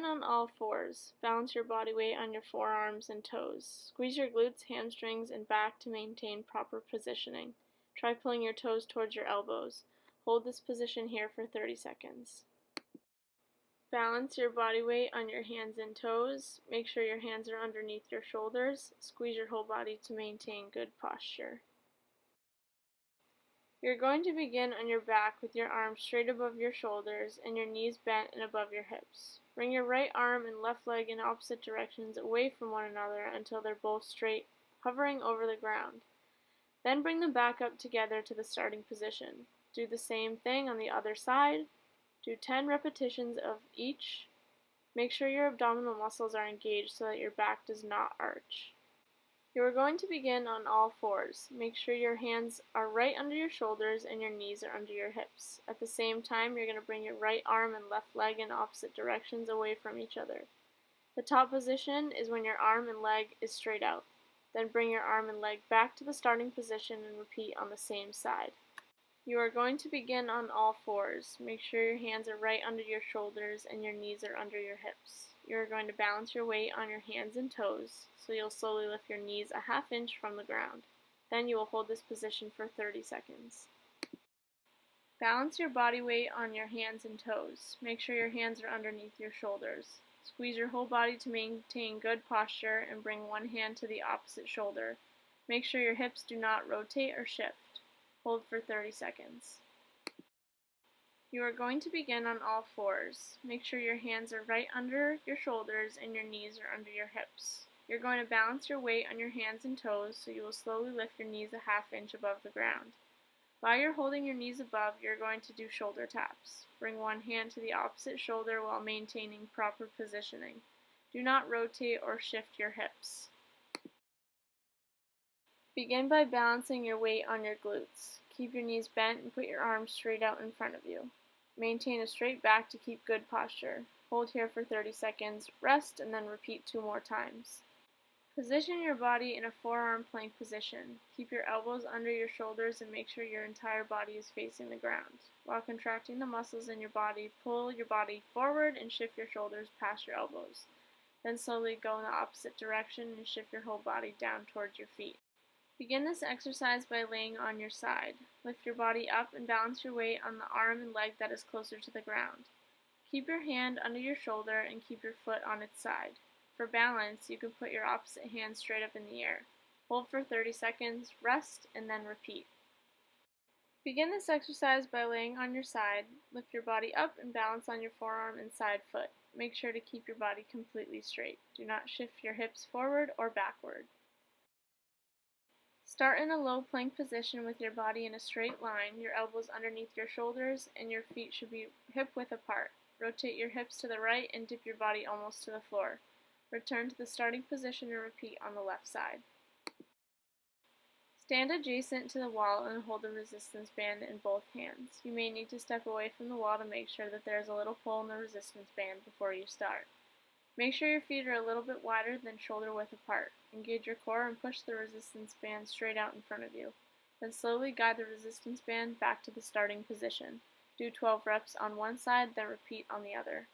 Begin on all fours. Balance your body weight on your forearms and toes. Squeeze your glutes, hamstrings, and back to maintain proper positioning. Try pulling your toes towards your elbows. Hold this position here for 30 seconds. Balance your body weight on your hands and toes. Make sure your hands are underneath your shoulders. Squeeze your whole body to maintain good posture. You're going to begin on your back with your arms straight above your shoulders and your knees bent and above your hips. Bring your right arm and left leg in opposite directions away from one another until they're both straight, hovering over the ground. Then bring them back up together to the starting position. Do the same thing on the other side. Do 10 repetitions of each. Make sure your abdominal muscles are engaged so that your back does not arch. You are going to begin on all fours. Make sure your hands are right under your shoulders and your knees are under your hips. At the same time, you're going to bring your right arm and left leg in opposite directions away from each other. The top position is when your arm and leg is straight out. Then bring your arm and leg back to the starting position and repeat on the same side. You are going to begin on all fours. Make sure your hands are right under your shoulders and your knees are under your hips. You are going to balance your weight on your hands and toes, so you'll slowly lift your knees a half inch from the ground. Then you will hold this position for 30 seconds. Balance your body weight on your hands and toes. Make sure your hands are underneath your shoulders. Squeeze your whole body to maintain good posture and bring one hand to the opposite shoulder. Make sure your hips do not rotate or shift. Hold for 30 seconds. You are going to begin on all fours. Make sure your hands are right under your shoulders and your knees are under your hips. You're going to balance your weight on your hands and toes, so you will slowly lift your knees a half inch above the ground. While you're holding your knees above, you're going to do shoulder taps. Bring one hand to the opposite shoulder while maintaining proper positioning. Do not rotate or shift your hips. Begin by balancing your weight on your glutes. Keep your knees bent and put your arms straight out in front of you. Maintain a straight back to keep good posture. Hold here for 30 seconds, rest, and then repeat 2 more times. Position your body in a forearm plank position. Keep your elbows under your shoulders and make sure your entire body is facing the ground. While contracting the muscles in your body, pull your body forward and shift your shoulders past your elbows. Then slowly go in the opposite direction and shift your whole body down towards your feet. Begin this exercise by laying on your side. Lift your body up and balance your weight on the arm and leg that is closer to the ground. Keep your hand under your shoulder and keep your foot on its side. For balance, you can put your opposite hand straight up in the air. Hold for 30 seconds, rest, and then repeat. Begin this exercise by laying on your side. Lift your body up and balance on your forearm and side foot. Make sure to keep your body completely straight. Do not shift your hips forward or backward. Start in a low plank position with your body in a straight line, your elbows underneath your shoulders, and your feet should be hip-width apart. Rotate your hips to the right and dip your body almost to the floor. Return to the starting position and repeat on the left side. Stand adjacent to the wall and hold the resistance band in both hands. You may need to step away from the wall to make sure that there is a little pull in the resistance band before you start. Make sure your feet are a little bit wider than shoulder width apart. Engage your core and push the resistance band straight out in front of you. Then slowly guide the resistance band back to the starting position. Do 12 reps on one side, then repeat on the other.